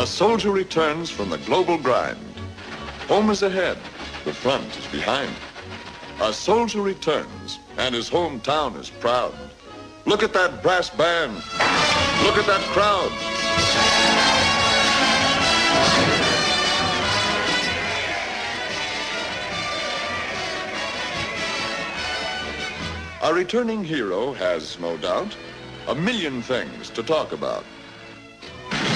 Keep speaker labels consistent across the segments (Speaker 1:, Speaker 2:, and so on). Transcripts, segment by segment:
Speaker 1: A soldier returns from the global grind. Home is ahead, the front is behind. A soldier returns, and his hometown is proud. Look at that brass band. Look at that crowd. Our returning hero has, no doubt, a million things to talk about.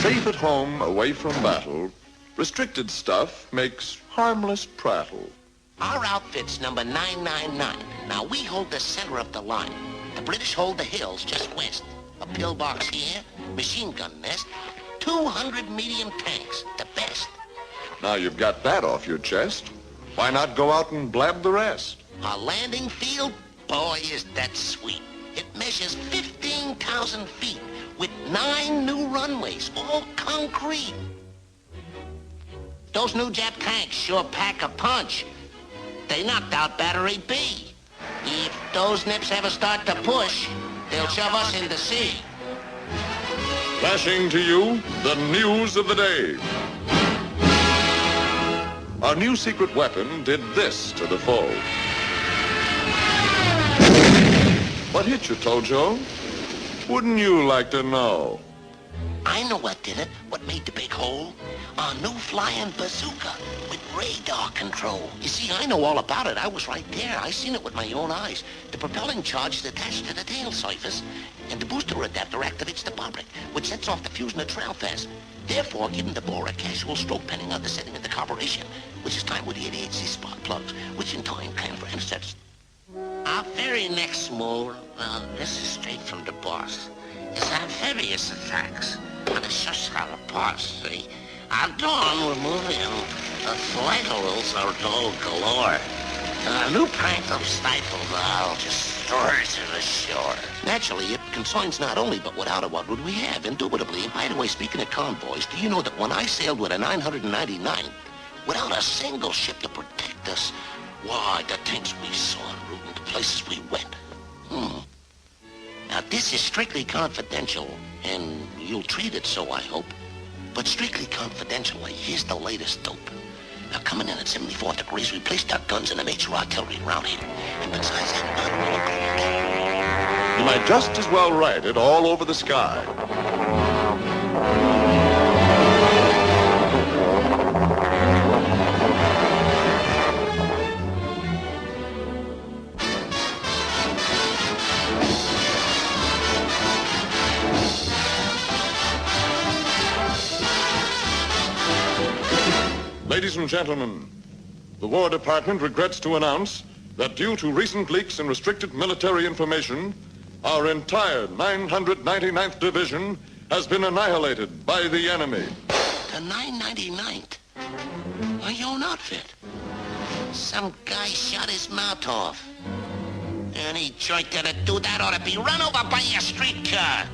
Speaker 1: Safe at home, away from battle, restricted stuff makes harmless prattle.
Speaker 2: Our outfit's number 999. Now we hold the center of the line. The British hold the hills just west. A pillbox here, machine gun nest, 200 medium tanks, the best.
Speaker 1: Now you've got that off your chest. Why not go out and blab the rest?
Speaker 2: Our landing field, boy, is that sweet. It measures 15,000 feet with 9 new runways, all concrete. Those new Jap tanks sure pack a punch. They knocked out Battery B. If those nips ever start to push, they'll shove us in the sea.
Speaker 1: Flashing to you, the news of the day. Our new secret weapon did this to the foe. What hit you, Tojo? Wouldn't you like to know?
Speaker 2: I know what did it, what made the big hole. Our new flying bazooka with radar control. You see, I know all about it. I was right there. I seen it with my own eyes. The propelling charge is attached to the tail surface, and the booster adapter activates the bob ring, which sets off the fusion of trail fast, therefore giving the bore a casual stroke pending on the setting of the carburation, which is timed with the 88C spark plugs, which in time can for intercepts. Our very next move, this is straight from the boss, is amphibious attacks. And it's just how to pass, see? Our dawn removing the flight holes are gold galore. And our new prank of stifle valve just stores to the shore. Naturally, it consigns not only, but without it, what would we have? Indubitably. And by the way, speaking of convoys, do you know that when I sailed with a 999, without a single ship to protect us, why, the things we saw en route and the places we went. Now, this is strictly confidential, and you'll treat it so, I hope. But strictly confidentially, here's the latest dope. Now, coming in at 74 degrees, we placed our guns in the major artillery around here. And besides that,
Speaker 1: you might just as well write it all over the sky. Ladies and gentlemen, the War Department regrets to announce that due to recent leaks and restricted military information, our entire 999th Division has been annihilated by the enemy.
Speaker 2: The 999th? Your own outfit? Some guy shot his mouth off. Any joint that'd do that ought to be run over by a streetcar.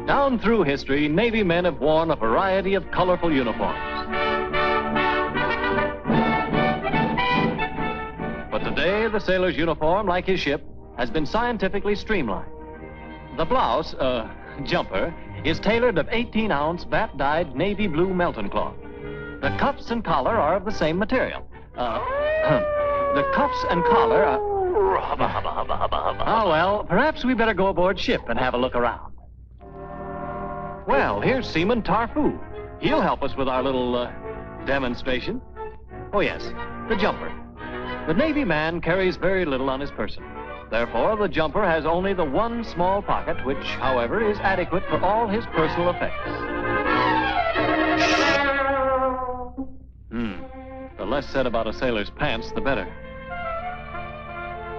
Speaker 3: Down through history, Navy men have worn a variety of colorful uniforms. But today, the sailor's uniform, like his ship, has been scientifically streamlined. The blouse, jumper, is tailored of 18-ounce bat-dyed navy blue Melton cloth. The cuffs and collar are of the same material. The cuffs and collar are... Oh, well, perhaps we better go aboard ship and have a look around. Well, here's Seaman Tarfu. He'll help us with our little, demonstration. Oh, yes, the jumper. The Navy man carries very little on his person. Therefore, the jumper has only the one small pocket, which, however, is adequate for all his personal effects. The less said about a sailor's pants, the better.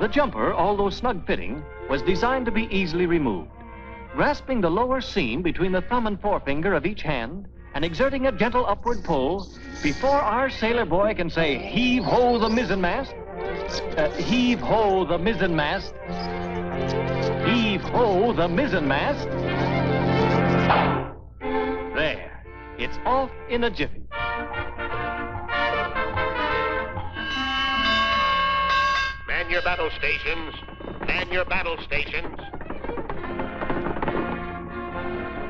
Speaker 3: The jumper, although snug-fitting, was designed to be easily removed. Grasping the lower seam between the thumb and forefinger of each hand and exerting a gentle upward pull, before our sailor boy can say, "Heave-ho the mizzenmast," heave-ho the mizzenmast, heave-ho the mizzenmast. There, it's off in a jiffy.
Speaker 2: Man your battle stations. Man your battle stations.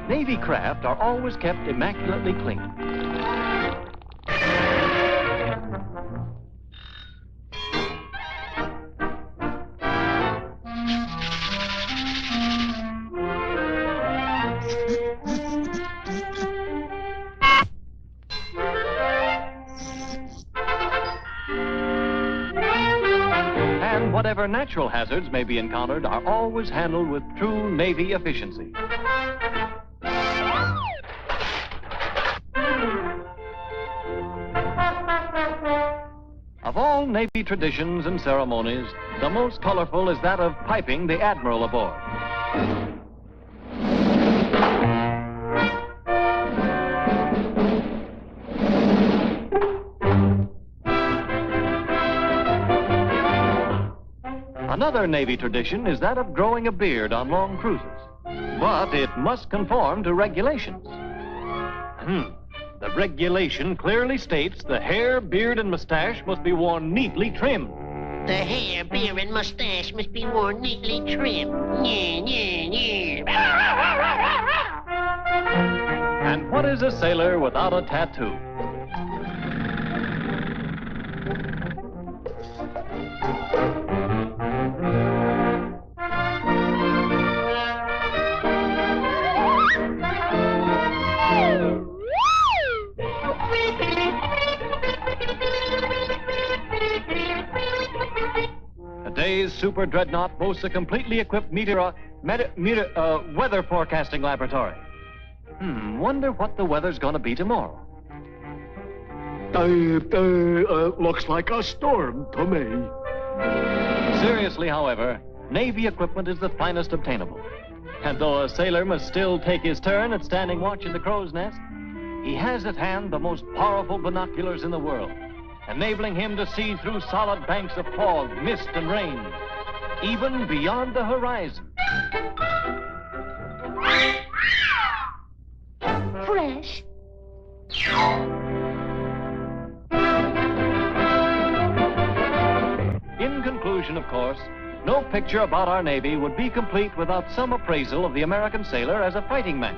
Speaker 3: Navy craft are always kept immaculately clean. And whatever natural hazards may be encountered are always handled with true Navy efficiency. Of all Navy traditions and ceremonies, the most colorful is that of piping the Admiral aboard. Another Navy tradition is that of growing a beard on long cruises, but it must conform to regulations. The regulation clearly states the hair, beard, and mustache must be worn neatly trimmed.
Speaker 4: The hair, beard, and mustache must be worn neatly trimmed.
Speaker 3: And what is a sailor without a tattoo? Today's super dreadnought boasts a completely equipped weather forecasting laboratory. Wonder what the weather's gonna be tomorrow.
Speaker 5: Looks like a storm to me.
Speaker 3: Seriously, however, Navy equipment is the finest obtainable. And though a sailor must still take his turn at standing watch in the crow's nest, he has at hand the most powerful binoculars in the world, enabling him to see through solid banks of fog, mist, and rain, even beyond the horizon.
Speaker 4: Fresh.
Speaker 3: In conclusion, of course, no picture about our Navy would be complete without some appraisal of the American sailor as a fighting man.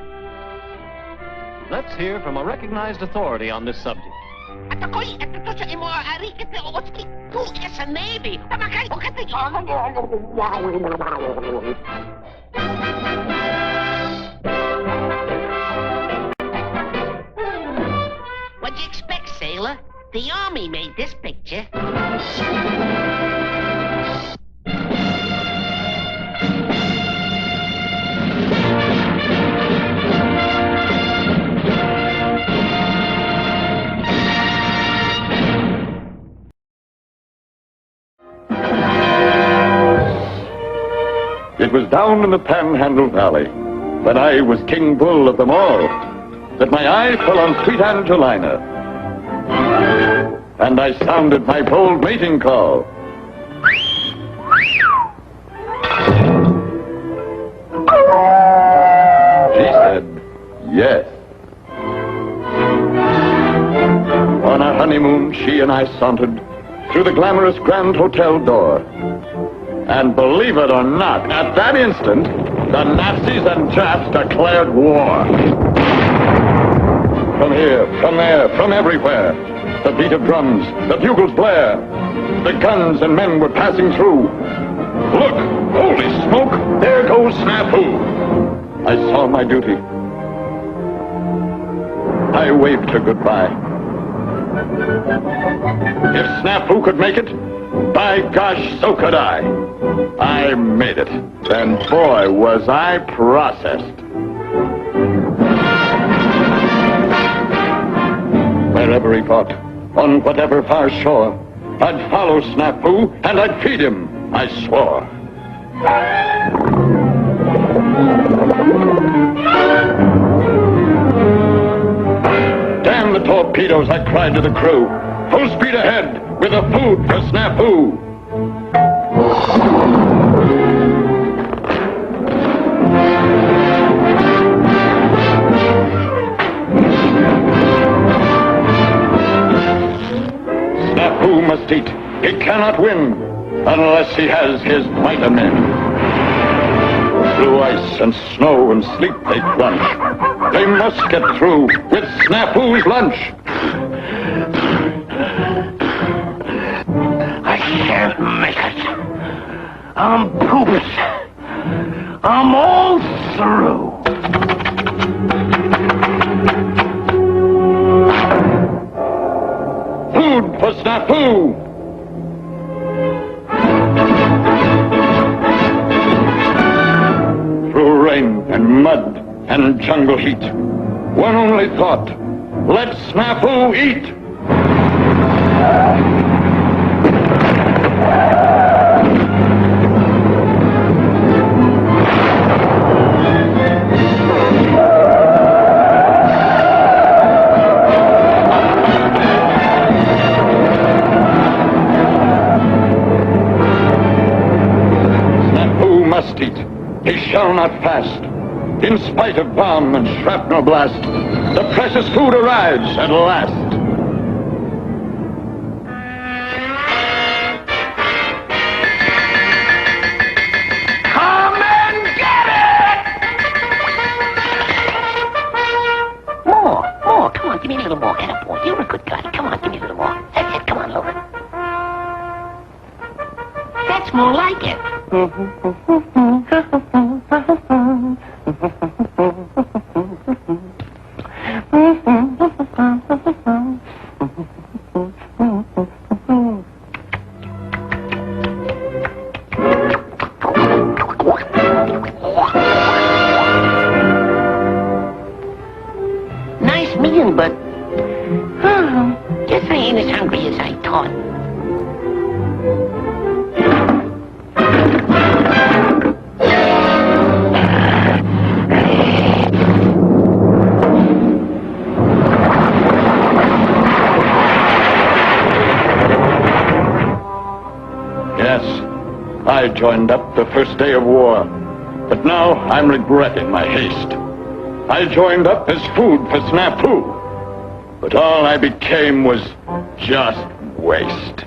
Speaker 3: Let's hear from a recognized authority on this subject.
Speaker 4: Yes, a Navy. What'd you expect, sailor? The Army made this picture.
Speaker 1: It was down in the Panhandle Valley that I was King Bull of them all, that my eye fell on sweet Angelina. And I sounded my bold mating call. She said, yes. On our honeymoon, she and I sauntered through the glamorous Grand Hotel door. And believe it or not, at that instant, the Nazis and Japs declared war. From here, from there, from everywhere, the beat of drums, the bugles blare. The guns and men were passing through. Look, holy smoke, there goes Snafu. I saw my duty. I waved her goodbye. If Snafu could make it, by gosh, so could I. I made it. And boy, was I processed. Wherever he fought, on whatever far shore, I'd follow Snafu and I'd feed him.
Speaker 6: I swore. Damn the torpedoes, I cried to the crew. Full speed ahead with the food for Snafu. Snafu must eat. He cannot win unless he has his vitamin. Through ice and snow and sleet they crunch. They must get through with Snafu's lunch.
Speaker 2: I can't make it. I'm pooped. I'm all through.
Speaker 6: Food for Snafu! Through rain and mud and jungle heat, one only thought, let Snafu eat! Must eat. He shall not fast. In spite of bomb and shrapnel blast, the precious food arrives at last.
Speaker 2: Come and get it! More. Come on, give me a little more. Attaboy, you're a good guy. Come on, give me a little more. That's it. Come on, Logan. That's more like it. Nice meal, but guess I ain't as hungry as I thought.
Speaker 6: Yes, I joined up the first day of war, but now I'm regretting my haste. I joined up as food for Snafu, but all I became was just waste.